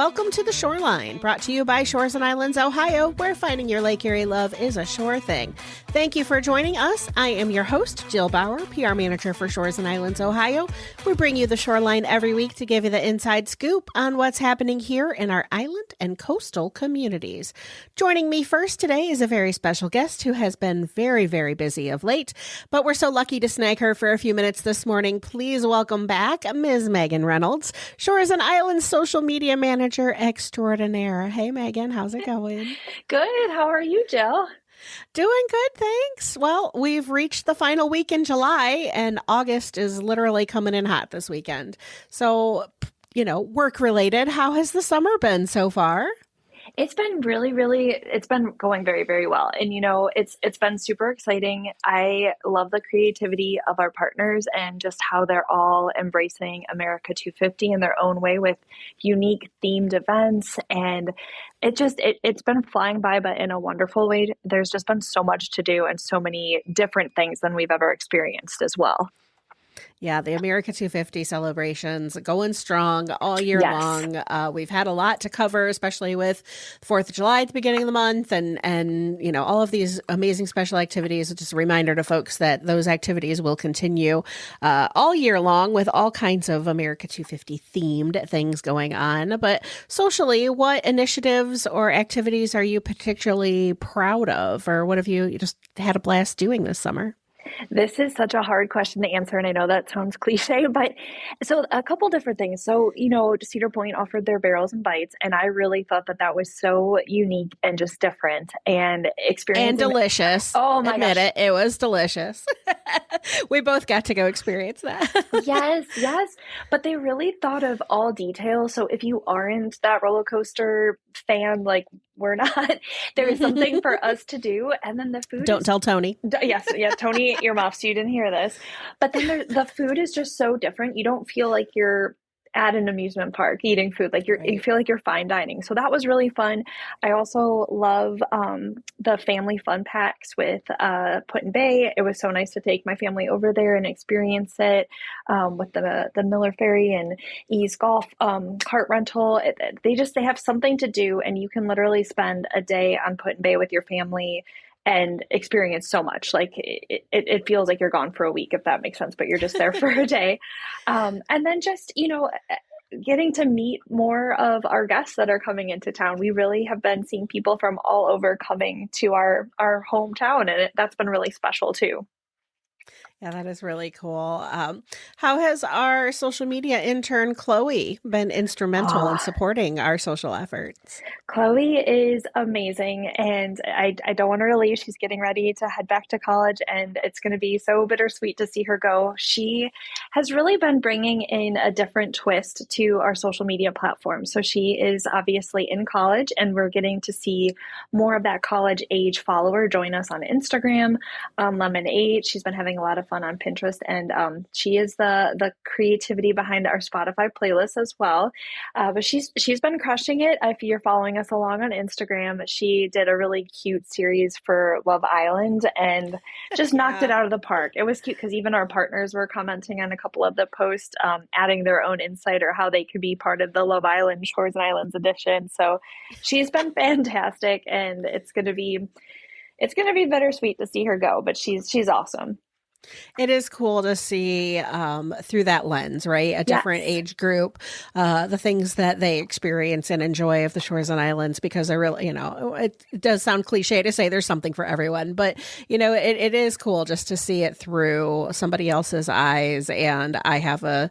Welcome to The Shoreline, brought to you by Shores and Islands, Ohio, where finding your Lake Erie love is a sure thing. Thank you for joining us. I am your host, Jill Bauer, PR Manager for Shores and Islands, Ohio. We bring you The Shoreline every week to give you the inside scoop on what's happening here in our island and coastal communities. Joining me first today is a very special guest who has been very, very busy of late, but we're so lucky to snag her for a few minutes this morning. Please welcome back Ms. Megan Reynolds, Shores and Islands social media manager extraordinaire. Hey, Megan, how's it going? Good. How are you, Jill? Doing good, thanks. Well, we've reached the final week in July, and August is literally coming in hot this weekend. So, work related, how has the summer been so far? It's been it's been going very, very well. And, it's been super exciting. I love the creativity of our partners and just how they're all embracing America 250 in their own way with unique themed events. And it's been flying by, but in a wonderful way. There's just been so much to do and so many different things than we've ever experienced as well. Yeah, the America 250 celebrations going strong all year long. We've had a lot to cover, especially with 4th of July at the beginning of the month and all of these amazing special activities. Just a reminder to folks that those activities will continue all year long with all kinds of America 250 themed things going on. But socially, what initiatives or activities are you particularly proud of, or what have you just had a blast doing this summer? This is such a hard question to answer, and I know that sounds cliche, but so a couple different things. So, Cedar Point offered their barrels and bites, and I really thought that was so unique and just different and experiencing and delicious. Oh my Admit gosh. it was delicious. We both got to go experience that. Yes. But they really thought of all details. So if you aren't that roller coaster fan, like we're not, there is something for us to do. And then the food. Don't tell Tony. Yes. Yeah. Tony, earmuffs. You didn't hear this. But then the food is just so different. You don't feel like you're at an amusement park eating food, like you feel like you're fine dining. So that was really fun. I also love the family fun packs with Put-in-Bay. It was so nice to take my family over there and experience it with the Miller Ferry and Ease Golf cart rental. They have something to do, and you can literally spend a day on Put-in-Bay with your family and experience so much. Like it feels like you're gone for a week, if that makes sense, but you're just there for a day. And then just, getting to meet more of our guests that are coming into town. We really have been seeing people from all over coming to our hometown, and that's been really special too. Yeah, that is really cool. How has our social media intern, Chloe, been instrumental in supporting our social efforts? Chloe is amazing, and I don't want her to leave. She's getting ready to head back to college, and it's going to be so bittersweet to see her go. She has really been bringing in a different twist to our social media platform. So she is obviously in college, and we're getting to see more of that college age follower join us on Instagram. Lemon8, she's been having a lot of fun on Pinterest, and she is the creativity behind our Spotify playlist as well. But she's been crushing it. If you're following us along on Instagram, she did a really cute series for Love Island and just knocked it out of the park. It was cute because even our partners were commenting on a couple of the posts, adding their own insight or how they could be part of the Love Island Shores and Islands edition. So she's been fantastic, and it's gonna be bittersweet to see her go, but she's awesome. It is cool to see through that lens, right? A different age group, the things that they experience and enjoy of the Shores and Islands, because they're really, it does sound cliche to say there's something for everyone, but, it is cool just to see it through somebody else's eyes. And I have a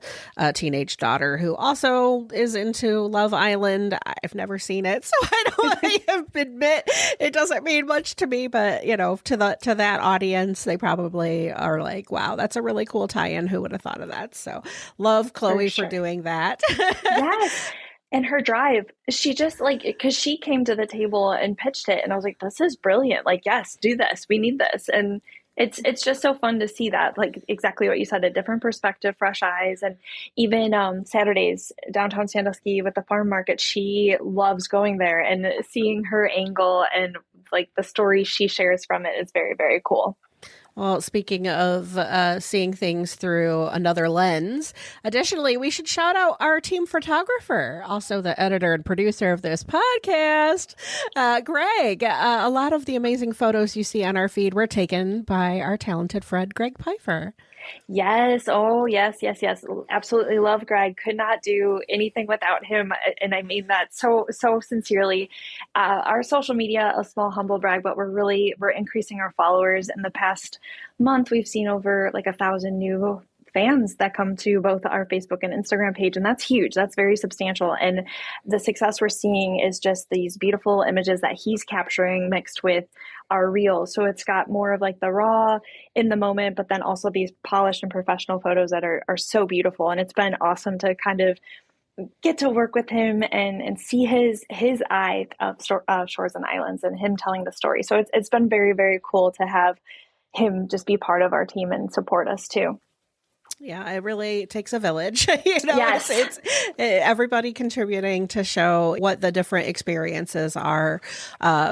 teenage daughter who also is into Love Island. I've never seen it, so I admit it doesn't mean much to me, but, to that audience, they probably are like, wow, that's a really cool tie-in. Who would have thought of that? So love Chloe for doing that. Yes. And her drive, she just because she came to the table and pitched it, and I was like, this is brilliant. Like, yes, do this. We need this. And it's just so fun to see that, like exactly what you said, a different perspective, fresh eyes. And even Saturdays, downtown Sandusky with the farm market, she loves going there, and seeing her angle and like the story she shares from it is very, very cool. Well, speaking of seeing things through another lens, additionally, we should shout out our team photographer, also the editor and producer of this podcast, Greg. A lot of the amazing photos you see on our feed were taken by our talented friend, Greg Pfeiffer. Yes. Oh, yes, yes, yes. Absolutely love Greg. Could not do anything without him. And I mean that so sincerely. Our social media, a small humble brag, but we're increasing our followers. In the past month, we've seen over like 1,000 new fans that come to both our Facebook and Instagram page. And that's huge. That's very substantial. And the success we're seeing is just these beautiful images that he's capturing mixed with our reels. So it's got more of like the raw in the moment, but then also these polished and professional photos that are so beautiful. And it's been awesome to kind of get to work with him and see his eye of Shores and Islands and him telling the story. So it's been very, very cool to have him just be part of our team and support us too. Yeah, it really takes a village. Yes. It's everybody contributing to show what the different experiences are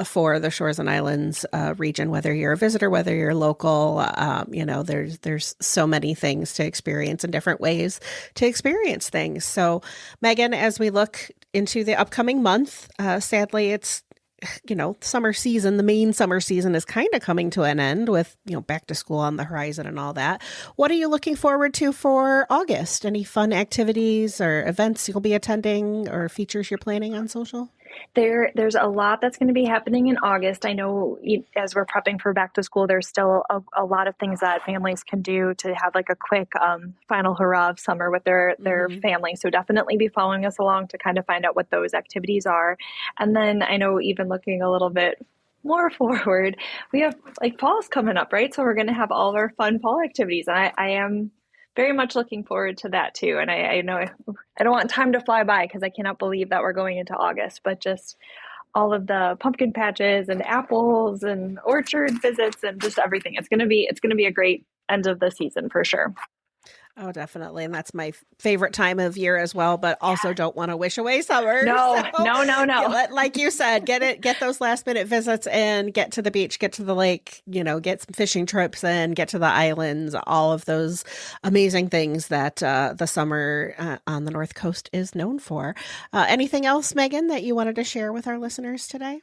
for the Shores and Islands region, whether you're a visitor, whether you're local. There's so many things to experience and different ways to experience things. So, Megan, as we look into the upcoming month, sadly, it's summer season, the main summer season is kind of coming to an end with, back to school on the horizon and all that. What are you looking forward to for August? Any fun activities or events you'll be attending or features you're planning on social? There's a lot that's going to be happening in August. I know as we're prepping for back to school, there's still a lot of things that families can do to have like a quick final hurrah of summer with their family. So definitely be following us along to kind of find out what those activities are. And then I know even looking a little bit more forward, we have like fall's coming up, right? So we're going to have all of our fun fall activities. And I am very much looking forward to that too. And I know I don't want time to fly by because I cannot believe that we're going into August, but just all of the pumpkin patches and apples and orchard visits and just everything. It's going to be a great end of the season for sure. Oh, definitely. And that's my favorite time of year as well, but also don't want to wish away summer. No. Like you said, get those last minute visits in, get to the beach, get to the lake, get some fishing trips in, get to the islands, all of those amazing things that the summer on the North Coast is known for. Anything else, Megan, that you wanted to share with our listeners today?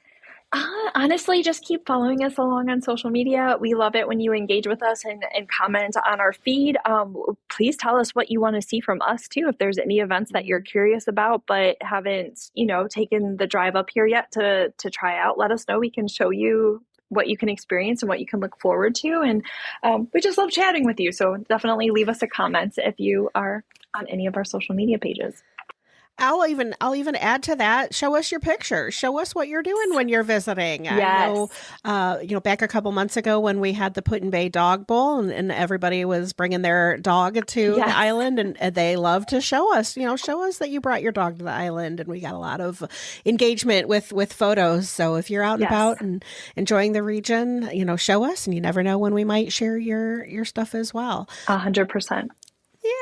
Honestly, just keep following us along on social media. We love it when you engage with us and comment on our feed. Please tell us what you want to see from us too. If there's any events that you're curious about but haven't, taken the drive up here yet to try out, let us know. We can show you what you can experience and what you can look forward to. And we just love chatting with you. So definitely leave us a comment if you are on any of our social media pages. I'll even add to that. Show us your pictures. Show us what you're doing when you're visiting. Yes. I know, back a couple months ago when we had the Put-in-Bay Dog Bowl and everybody was bringing their dog to the island and they love to show us, show us that you brought your dog to the island. And we got a lot of engagement with photos. So if you're out and about and enjoying the region, show us, and you never know when we might share your stuff as well. 100%.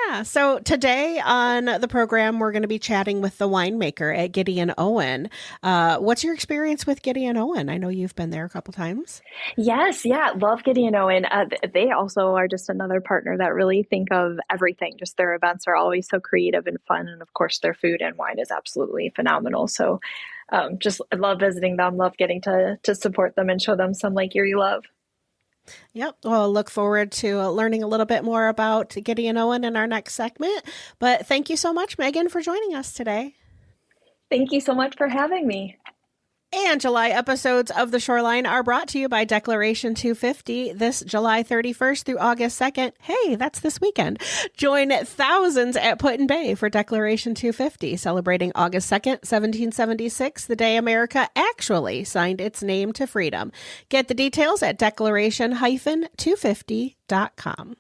Yeah. So today on the program, we're going to be chatting with the winemaker at Gideon Owen. What's your experience with Gideon Owen? I know you've been there a couple times. Yes. Yeah. Love Gideon Owen. They also are just another partner that really think of everything. Just their events are always so creative and fun. And of course, their food and wine is absolutely phenomenal. So just love visiting them, love getting to support them and show them some Lake Erie love. Yep. Well, look forward to learning a little bit more about Gideon Owen in our next segment. But thank you so much, Megan, for joining us today. Thank you so much for having me. And July episodes of The Shoreline are brought to you by Declaration 250 this July 31st through August 2nd. Hey, that's this weekend. Join thousands at Put-in-Bay for Declaration 250, celebrating August 2nd, 1776, the day America actually signed its name to freedom. Get the details at declaration-250.com.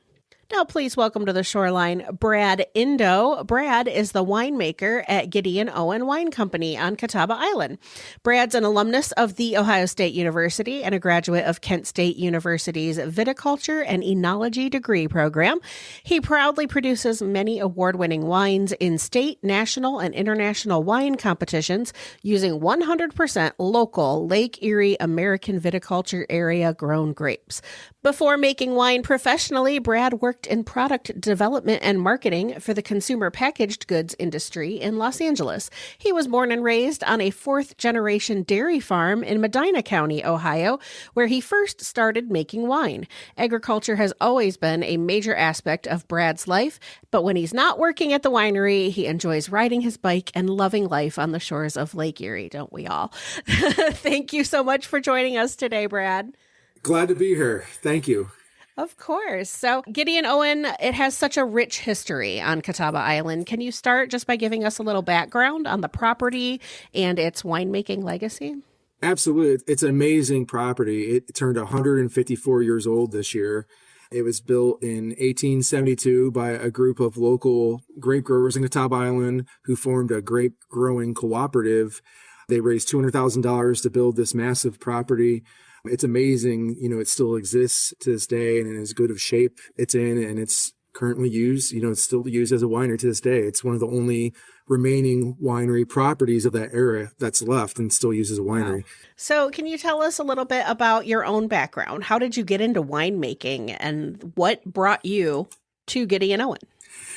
Now, please welcome to the Shoreline, Brad Indo. Brad is the winemaker at Gideon Owen Wine Company on Catawba Island. Brad's an alumnus of The Ohio State University and a graduate of Kent State University's Viticulture and Enology degree program. He proudly produces many award-winning wines in state, national, and international wine competitions using 100% local Lake Erie American viticulture area grown grapes. Before making wine professionally, Brad worked in product development and marketing for the consumer packaged goods industry in Los Angeles. He was born and raised on a fourth-generation dairy farm in Medina County, Ohio, where he first started making wine. Agriculture has always been a major aspect of Brad's life, but when he's not working at the winery, he enjoys riding his bike and loving life on the shores of Lake Erie, don't we all? Thank you so much for joining us today, Brad. Glad to be here. Thank you. Of course. So Gideon Owen, it has such a rich history on Catawba Island. Can you start just by giving us a little background on the property and its winemaking legacy? Absolutely. It's an amazing property. It turned 154 years old this year. It was built in 1872 by a group of local grape growers in Catawba Island who formed a grape growing cooperative. They raised $200,000 to build this massive property. It's amazing, it still exists to this day and in as good of shape it's in, and it's currently used, it's still used as a winery to this day. It's one of the only remaining winery properties of that era that's left and still used as a winery. Wow. So can you tell us a little bit about your own background? How did you get into winemaking and what brought you to Gideon Owen?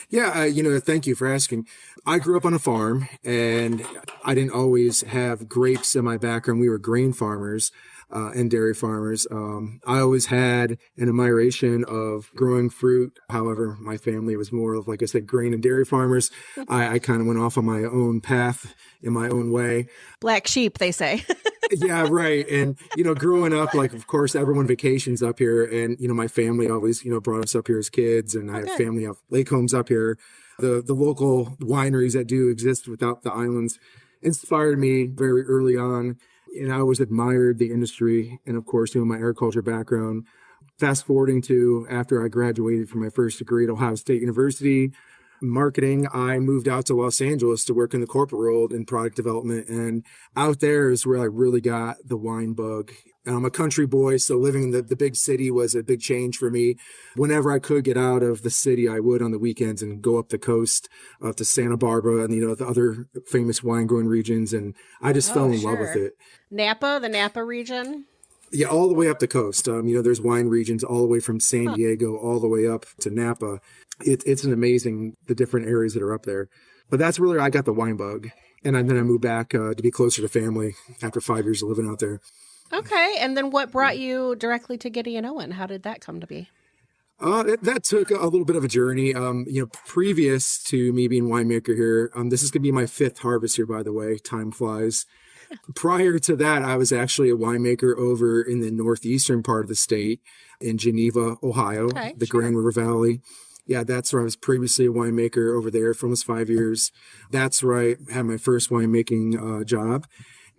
Yeah, thank you for asking. I grew up on a farm and I didn't always have grapes in my background. We were grain farmers. And dairy farmers. I always had an admiration of growing fruit. However, my family was more of, like I said, grain and dairy farmers. I kind of went off on my own path in my own way. Black sheep, they say. Yeah, right. And, growing up, of course, everyone vacations up here. And, my family always, brought us up here as kids. And I have family of lake homes up here. The local wineries that do exist without the islands inspired me very early on. And I always admired the industry and, of course, my agriculture background. Fast forwarding to after I graduated from my first degree at Ohio State University, marketing, I moved out to Los Angeles to work in the corporate world in product development. And out there is where I really got the wine bug. And I'm a country boy, so living in the big city was a big change for me. Whenever I could get out of the city, I would on the weekends and go up the coast to Santa Barbara and, the other famous wine growing regions. And I just fell in love with it. Napa, the Napa region? Yeah, all the way up the coast. There's wine regions all the way from San Diego all the way up to Napa. It's an amazing, the different areas that are up there. But that's really where I got the wine bug. And then I moved back to be closer to family after 5 years of living out there. Okay. And then what brought you directly to Gideon Owen? How did that come to be? That took a little bit of a journey. Previous to me being winemaker here, this is going to be my fifth harvest here, by the way. Time flies. Prior to that, I was actually a winemaker over in the northeastern part of the state in Geneva, Ohio, the Grand River Valley. Yeah, that's where I was previously a winemaker over there for almost 5 years. That's where I had my first winemaking job.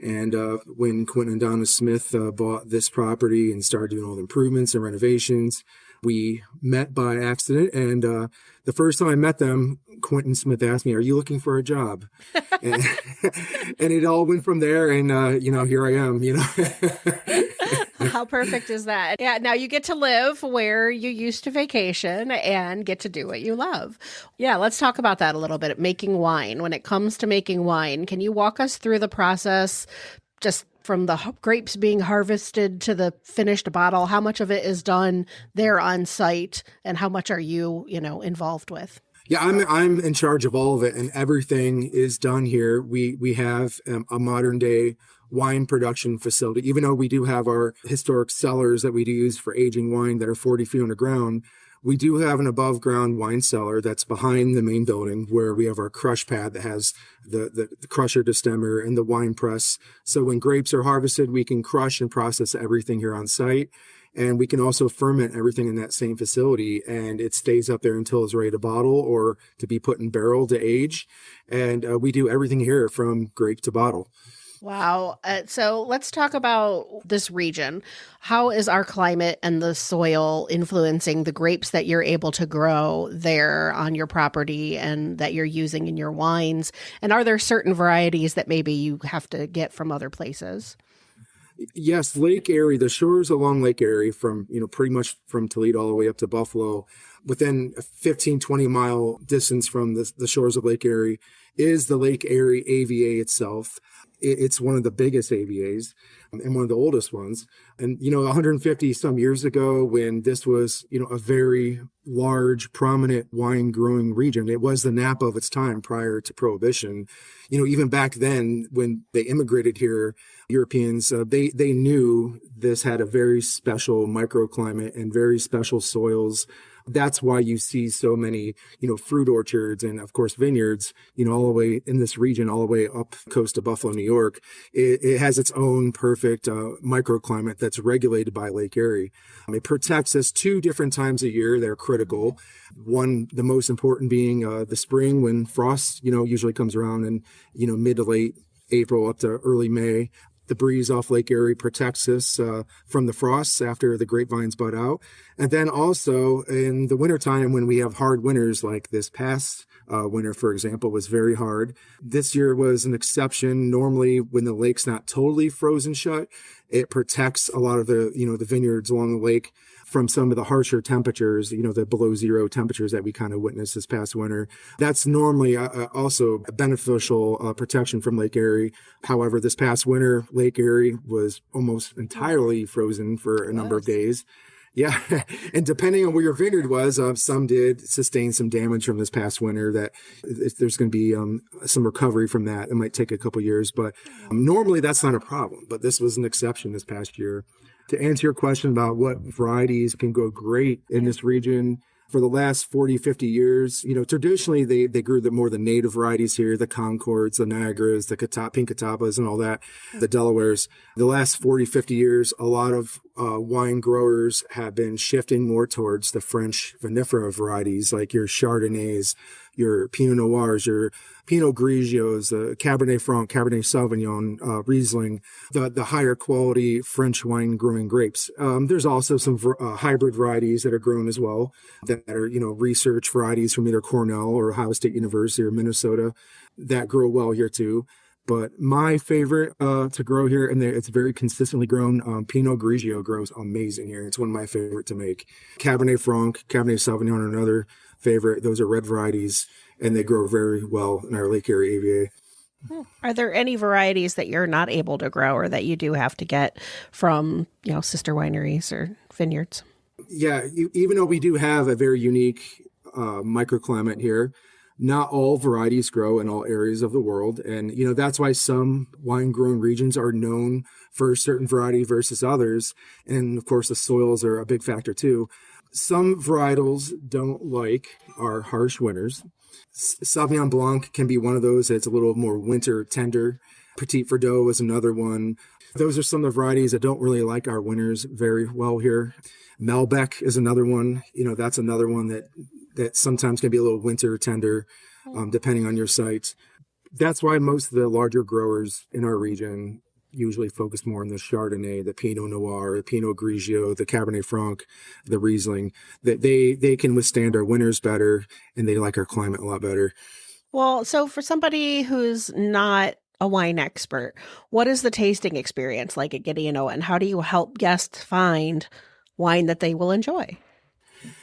And when Quentin and Donna Smith bought this property and started doing all the improvements and renovations, we met by accident. And the first time I met them, Quentin Smith asked me, "Are you looking for a job?" and it all went from there. And, here I am, How perfect is that? Yeah. Now you get to live where you used to vacation and get to do what you love. Yeah. Let's talk about that a little bit. Making wine. When it comes to making wine, can you walk us through the process just from the grapes being harvested to the finished bottle? How much of it is done there on site and how much are you, involved with? Yeah, I'm in charge of all of it, and everything is done here. We have a modern day wine production facility. Even though we do have our historic cellars that we do use for aging wine that are 40 feet underground, we do have an above ground wine cellar that's behind the main building where we have our crush pad that has the crusher destemmer and the wine press. So when grapes are harvested, we can crush and process everything here on site. And we can also ferment everything in that same facility, and it stays up there until it's ready to bottle or to be put in barrel to age. And we do everything here from grape to bottle. Wow. So let's talk about this region. How is our climate and the soil influencing the grapes that you're able to grow there on your property and that you're using in your wines? And are there certain varieties that maybe you have to get from other places? Yes, Lake Erie, the shores along Lake Erie from, pretty much from Toledo all the way up to Buffalo, within a 15, 20-mile distance from the shores of Lake Erie is the Lake Erie AVA itself. It's one of the biggest AVAs and one of the oldest ones. And, 150 some years ago, when this was, a very large, prominent wine growing region, it was the Napa of its time prior to Prohibition. Even back then, when they immigrated here, Europeans, they knew this had a very special microclimate and very special soils. That's why you see so many, fruit orchards and, of course, vineyards, all the way in this region, all the way up coast of Buffalo, New York. It has its own perfect microclimate that's regulated by Lake Erie. It protects us 2 different times a year. They're critical. One, the most important being the spring when frost, usually comes around in, mid to late April up to early May. The breeze off Lake Erie protects us from the frosts after the grapevines bud out. And then also in the wintertime when we have hard winters, like this past winter, for example, was very hard. This year was an exception. Normally, when the lake's not totally frozen shut, it protects a lot of the vineyards along the lake from some of the harsher temperatures, the below zero temperatures that we kind of witnessed this past winter. That's normally also a beneficial protection from Lake Erie. However, this past winter, Lake Erie was almost entirely frozen for a number of days. Yeah. And depending on where your vineyard was, some did sustain some damage from this past winter that there's going to be some recovery from that. It might take a couple years, but normally that's not a problem. But this was an exception this past year. To answer your question about what varieties can go great in this region, for the last 40, 50 years, traditionally they grew more the native varieties here, the Concords, the Niagaras, the Pink Catawbas and all that, the Delawares. The last 40, 50 years, a lot of wine growers have been shifting more towards the French vinifera varieties like your Chardonnays, your Pinot Noirs, your Pinot Grigios, the Cabernet Franc, Cabernet Sauvignon, Riesling, the higher quality French wine growing grapes. There's also some hybrid varieties that are grown as well that are, research varieties from either Cornell or Ohio State University or Minnesota that grow well here too. But my favorite to grow here, and it's very consistently grown, Pinot Grigio grows amazing here. It's one of my favorite to make. Cabernet Franc, Cabernet Sauvignon are another favorite. Those are red varieties, and they grow very well in our Lake Erie AVA. Are there any varieties that you're not able to grow or that you do have to get from, sister wineries or vineyards? Yeah, even though we do have a very unique microclimate here, not all varieties grow in all areas of the world. And, that's why some wine growing regions are known for a certain variety versus others. And of course, the soils are a big factor too. Some varietals don't like our harsh winters. Sauvignon Blanc can be one of those that's a little more winter tender. Petit Verdot is another one. Those are some of the varieties that don't really like our winters very well here. Malbec is another one. That's another one that sometimes can be a little winter tender, depending on your site. That's why most of the larger growers in our region usually focus more on the Chardonnay, the Pinot Noir, the Pinot Grigio, the Cabernet Franc, the Riesling. That they can withstand our winters better, and they like our climate a lot better. Well, so for somebody who's not a wine expert, what is the tasting experience like at Gideon Owen? How do you help guests find wine that they will enjoy?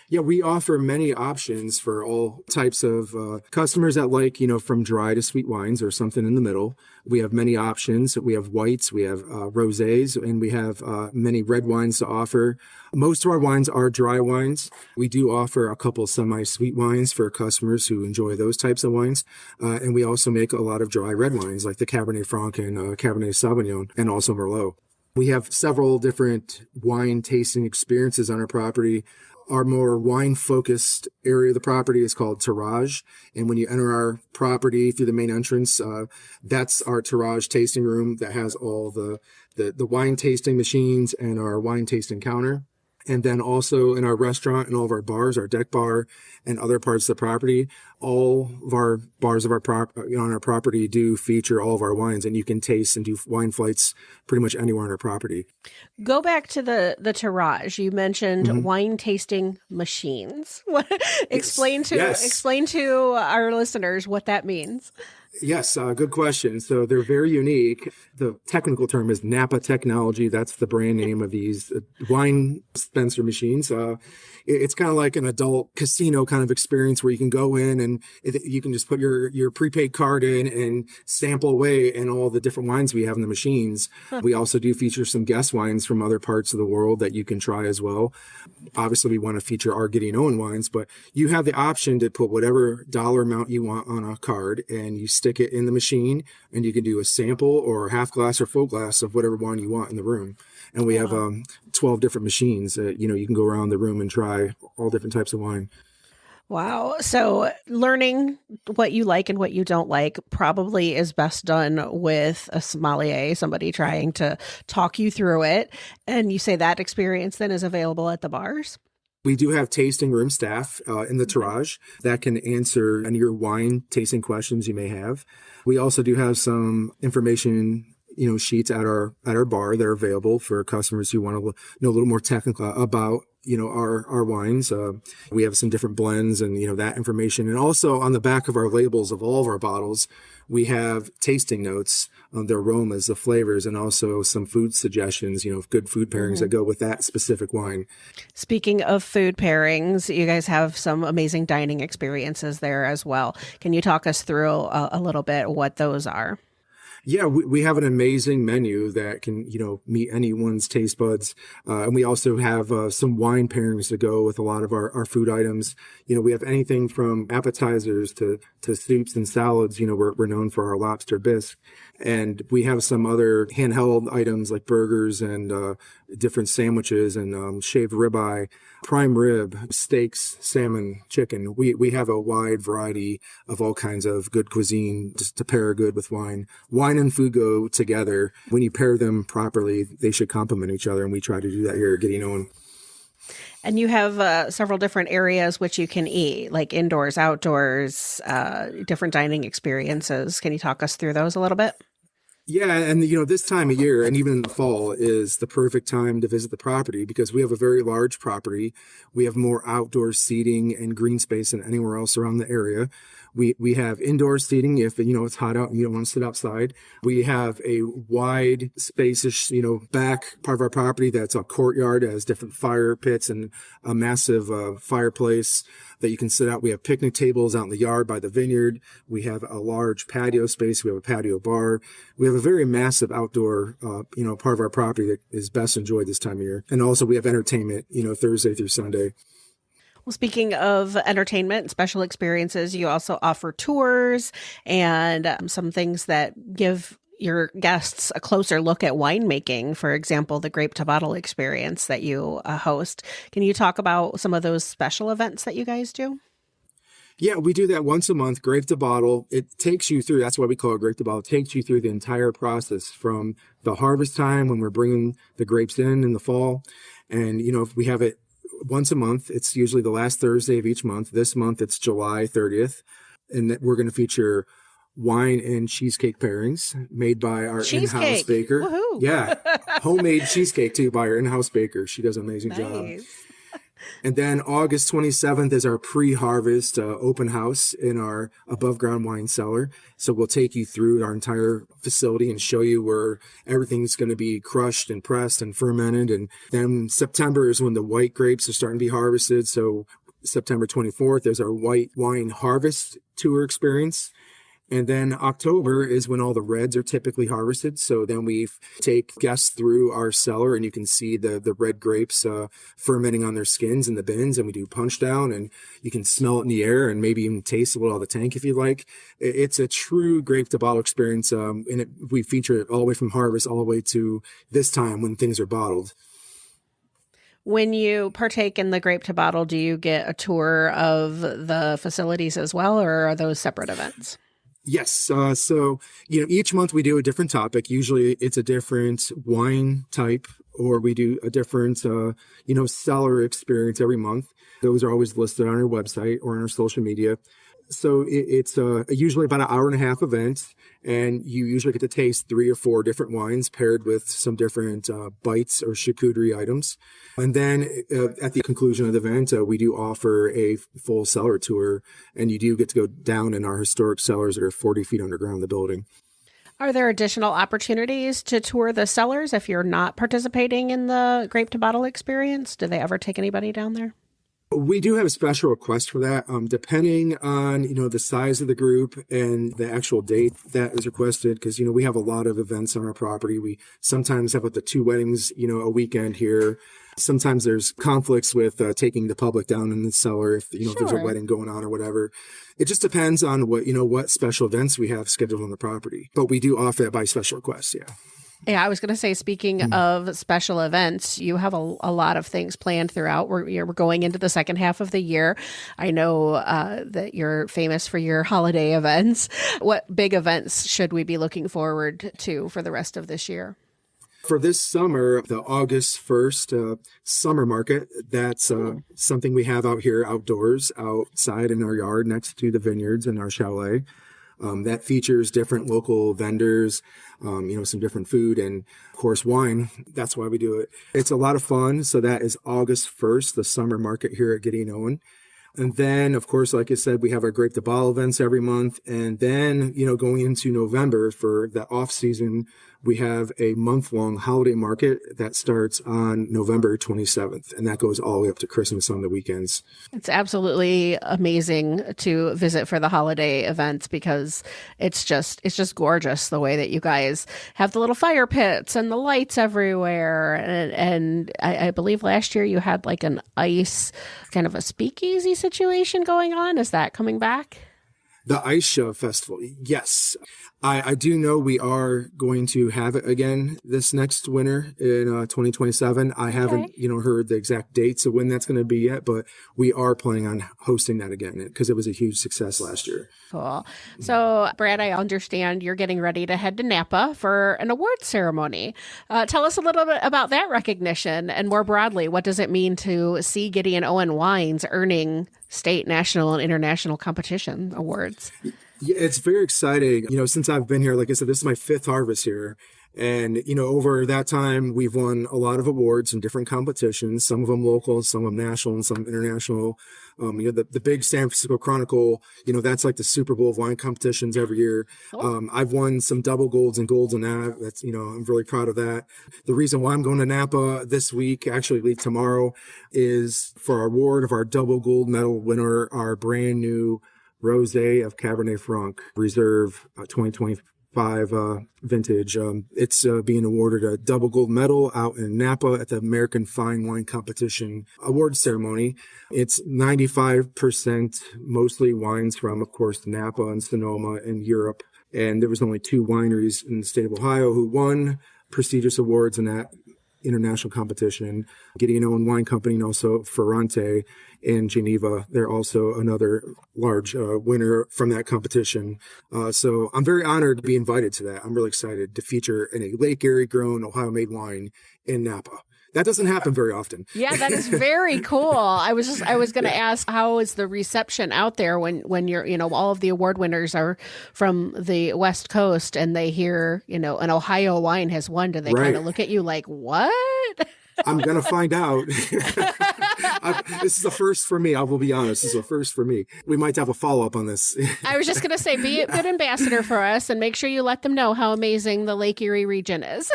Yeah, we offer many options for all types of customers that like, from dry to sweet wines or something in the middle. We have many options. We have whites, we have rosés, and we have many red wines to offer. Most of our wines are dry wines. We do offer a couple semi-sweet wines for customers who enjoy those types of wines. And we also make a lot of dry red wines like the Cabernet Franc and Cabernet Sauvignon and also Merlot. We have several different wine tasting experiences on our property. Our more wine-focused area of the property is called Tirage. And when you enter our property through the main entrance, that's our Tirage tasting room that has all the wine tasting machines and our wine tasting counter. And then also in our restaurant and all of our bars, our deck bar and other parts of the property, all of our bars of our on our property do feature all of our wines, and you can taste and do wine flights pretty much anywhere on our property. Go back to the terroir. You mentioned wine tasting machines. Explain to our listeners what that means. Yes, good question. So they're very unique. The technical term is Napa Technology. That's the brand name of these wine dispenser machines. It's kind of like an adult casino kind of experience where you can go in and you can just put your prepaid card in and sample away and all the different wines we have in the machines. We also do feature some guest wines from other parts of the world that you can try as well. Obviously, we want to feature our Gideon Owen wines, but you have the option to put whatever dollar amount you want on a card, and you stick it in the machine, and you can do a sample or a half glass or full glass of whatever wine you want in the room. And we have 12 different machines that, you can go around the room and try all different types of wine. Wow. So learning what you like and what you don't like probably is best done with a sommelier, somebody trying to talk you through it. And you say that experience then is available at the bars? We do have tasting room staff in the Taraj that can answer any of your wine tasting questions you may have. We also do have some information sheets at our bar that are available for customers who want to know a little more technical about our wines. We have some different blends and that information. And also on the back of our labels of all of our bottles, we have tasting notes on the aromas, the flavors, and also some food suggestions, good food pairings that go with that specific wine. Speaking of food pairings, you guys have some amazing dining experiences there as well. Can you talk us through a little bit what those are? Yeah, we have an amazing menu that can, meet anyone's taste buds. And we also have some wine pairings to go with a lot of our food items. We have anything from appetizers to soups and salads. We're known for our lobster bisque. And we have some other handheld items like burgers and different sandwiches and shaved ribeye, prime rib, steaks, salmon, chicken. We have a wide variety of all kinds of good cuisine just to pair good with wine. Wine and food go together. When you pair them properly, they should complement each other, and we try to do that here at Gideon Owen. And you have several different areas which you can eat, like indoors, outdoors, different dining experiences. Can you talk us through those a little bit? Yeah, and this time of year, and even in the fall, is the perfect time to visit the property because we have a very large property. We have more outdoor seating and green space than anywhere else around the area. We have indoor seating if it's hot out and you don't want to sit outside. We have a wide, spacious, back part of our property that's a courtyard, has different fire pits and a massive fireplace that you can sit out. We have picnic tables out in the yard by the vineyard. We have a large patio space. We have a patio bar. We have a very massive outdoor, part of our property that is best enjoyed this time of year. And also we have entertainment, Thursday through Sunday. Well, speaking of entertainment, special experiences, you also offer tours and some things that give your guests a closer look at winemaking. For example, the Grape to Bottle experience that you host. Can you talk about some of those special events that you guys do? Yeah, we do that once a month, Grape to Bottle. It takes you through, that's why we call it Grape to Bottle. It takes you through the entire process from the harvest time when we're bringing the grapes in the fall. And, if we have it once a month, it's usually the last Thursday of each month. This month, it's July 30th. And we're going to feature wine and cheesecake pairings made by our in-house baker. Woohoo. Yeah, homemade cheesecake too by our in-house baker. She does an amazing job. And then August 27th is our pre-harvest open house in our above ground wine cellar. So we'll take you through our entire facility and show you where everything's going to be crushed and pressed and fermented. And then September is when the white grapes are starting to be harvested. So September 24th is our white wine harvest tour experience. And then October is when all the reds are typically harvested. So then we take guests through our cellar and you can see the red grapes fermenting on their skins in the bins. And we do punch down and you can smell it in the air and maybe even taste a little of the tank if you like. It's a true Grape to Bottle experience. We feature it all the way from harvest all the way to this time when things are bottled. When you partake in the Grape to Bottle, do you get a tour of the facilities as well, or are those separate events? Yes. Each month we do a different topic. Usually it's a different wine type, or we do a different, cellar experience every month. Those are always listed on our website or on our social media. So it's usually about an hour and a half event, and you usually get to taste 3 or 4 different wines paired with some different bites or charcuterie items. And then at the conclusion of the event, we do offer a full cellar tour, and you do get to go down in our historic cellars that are 40 feet underground the building. Are there additional opportunities to tour the cellars if you're not participating in the Grape to Bottle experience? Do they ever take anybody down there? We do have a special request for that, depending on, the size of the group and the actual date that is requested. Because, we have a lot of events on our property. We sometimes have up to 2 weddings, a weekend here. Sometimes there's conflicts with taking the public down in the cellar if, if there's a wedding going on or whatever. It just depends on what special events we have scheduled on the property. But we do offer it by special request, yeah. Yeah, I was going to say, speaking of special events, you have a lot of things planned throughout. We're going into the second half of the year. I know that you're famous for your holiday events. What big events should we be looking forward to for the rest of this year? For this summer, the August 1st summer market, that's something we have out here outdoors, outside in our yard next to the vineyards in our chalet. That features different local vendors, some different food and, of course, wine. That's why we do it. It's a lot of fun. So that is August 1st, the summer market here at Gideon Owen. And then, of course, like I said, we have our Grape to Bottle events every month. And then, going into November for the off season, we have a month-long holiday market that starts on November 27th, and that goes all the way up to Christmas on the weekends. It's absolutely amazing to visit for the holiday events because it's just gorgeous the way that you guys have the little fire pits and the lights everywhere. And I believe last year you had like an ice, kind of a speakeasy situation going on. Is that coming back? The Ice Show Festival, yes. I do know we are going to have it again this next winter in 2027. I haven't, heard the exact dates of when that's going to be yet, but we are planning on hosting that again because it was a huge success last year. Cool. So, Brad, I understand you're getting ready to head to Napa for an award ceremony. Tell us a little bit about that recognition, and more broadly, what does it mean to see Gideon Owen wines earning state, national, and international competition awards? Yeah, it's very exciting. Since I've been here, like I said, this is my 5th harvest here. And, over that time, we've won a lot of awards in different competitions, some of them local, some of them national, and some international. The big San Francisco Chronicle, that's like the Super Bowl of wine competitions every year. I've won some double golds and golds in that. That's, I'm really proud of that. The reason why I'm going to Napa this week, actually leave tomorrow, is for our award of our double gold medal winner, our brand new Rosé of Cabernet Franc Reserve 2025 vintage. It's being awarded a double gold medal out in Napa at the American Fine Wine Competition award ceremony. It's 95% mostly wines from, of course, Napa and Sonoma and Europe. And there was only 2 wineries in the state of Ohio who won prestigious awards in that international competition. Gideon Owen Wine Company and also Ferrante in Geneva. They're also another large winner from that competition. So I'm very honored to be invited to that. I'm really excited to feature in a Lake Erie grown Ohio-made wine in Napa. That doesn't happen very often. Yeah, that is very cool. I was going to ask, how is the reception out there when you're, all of the award winners are from the West Coast and they hear, an Ohio wine has won. Do they kind of look at you like, what? I'm going to find out. This is a first for me. I will be honest. This is a first for me. We might have a follow-up on this. I was just going to say, be a good ambassador for us and make sure you let them know how amazing the Lake Erie region is.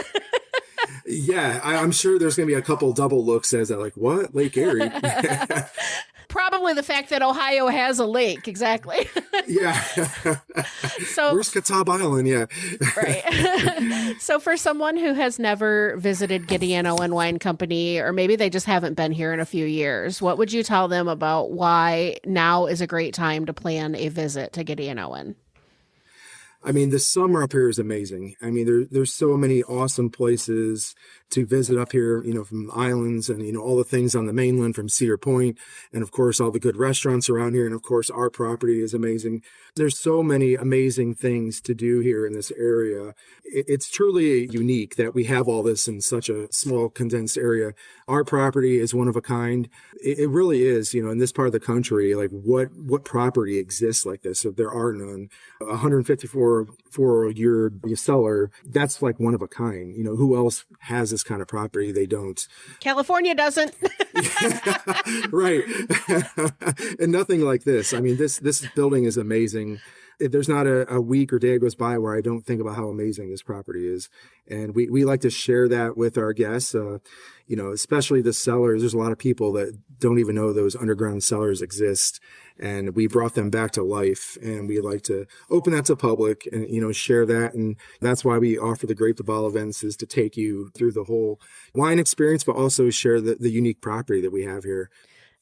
Yeah, I'm sure there's going to be a couple double looks as like, what? Lake Erie? Probably the fact that Ohio has a lake. Exactly. Yeah. So where's Catawba Island? Yeah. Right. So for someone who has never visited Gideon Owen Wine Company, or maybe they just haven't been here in a few years, what would you tell them about why now is a great time to plan a visit to Gideon Owen? I mean, the summer up here is amazing. I mean, there's so many awesome places to visit up here, from the islands and, all the things on the mainland from Cedar Point. And of course, all the good restaurants around here. And of course, our property is amazing. There's so many amazing things to do here in this area. It's truly unique that we have all this in such a small, condensed area. Our property is one of a kind. It really is, in this part of the country, like what property exists like this? If there are none. 154-year cellar, that's like one of a kind. Who else has this kind of property? They don't. California doesn't. Right. And nothing like this. I mean, this building is amazing. There's not a week or day goes by where I don't think about how amazing this property is. And we like to share that with our guests, especially the cellars. There's a lot of people that don't even know those underground cellars exist. And we brought them back to life. And we like to open that to public and, share that. And that's why we offer the Grape the Ball events, is to take you through the whole wine experience, but also share the unique property that we have here.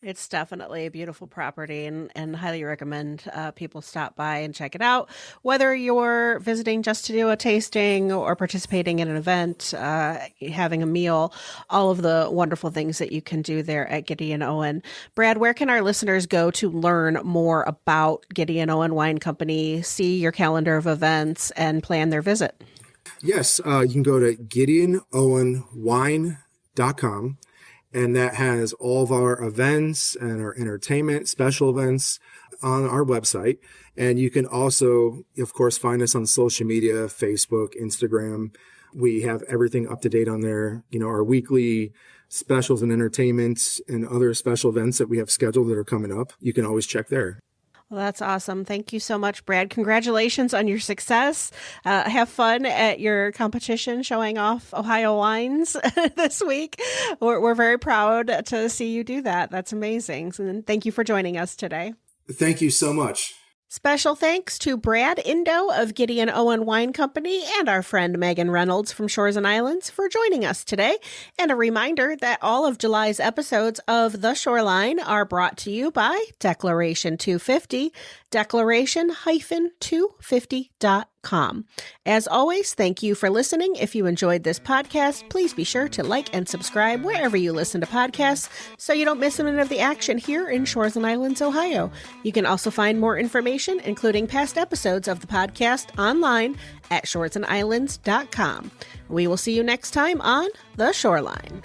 It's definitely a beautiful property, and highly recommend people stop by and check it out. Whether you're visiting just to do a tasting or participating in an event, having a meal, all of the wonderful things that you can do there at Gideon Owen. Brad, where can our listeners go to learn more about Gideon Owen Wine Company, see your calendar of events, and plan their visit? Yes, you can go to GideonOwenWine.com. And that has all of our events and our entertainment, special events on our website. And you can also, of course, find us on social media, Facebook, Instagram. We have everything up to date on there. Our weekly specials and entertainments and other special events that we have scheduled that are coming up. You can always check there. Well, that's awesome. Thank you so much, Brad. Congratulations on your success. Have fun at your competition showing off Ohio wines this week. We're very proud to see you do that. That's amazing. And thank you for joining us today. Thank you so much. Special thanks to Brad Indo of Gideon Owen Wine Company and our friend Megan Reynolds from Shores and Islands for joining us today. And a reminder that all of July's episodes of The Shoreline are brought to you by Declaration 250, declaration-250.com. As always, thank you for listening. If you enjoyed this podcast, please be sure to like and subscribe wherever you listen to podcasts so you don't miss a minute of the action here in Shores and Islands, Ohio. You can also find more information, including past episodes of the podcast, online at shoresandislands.com. We will see you next time on The Shoreline.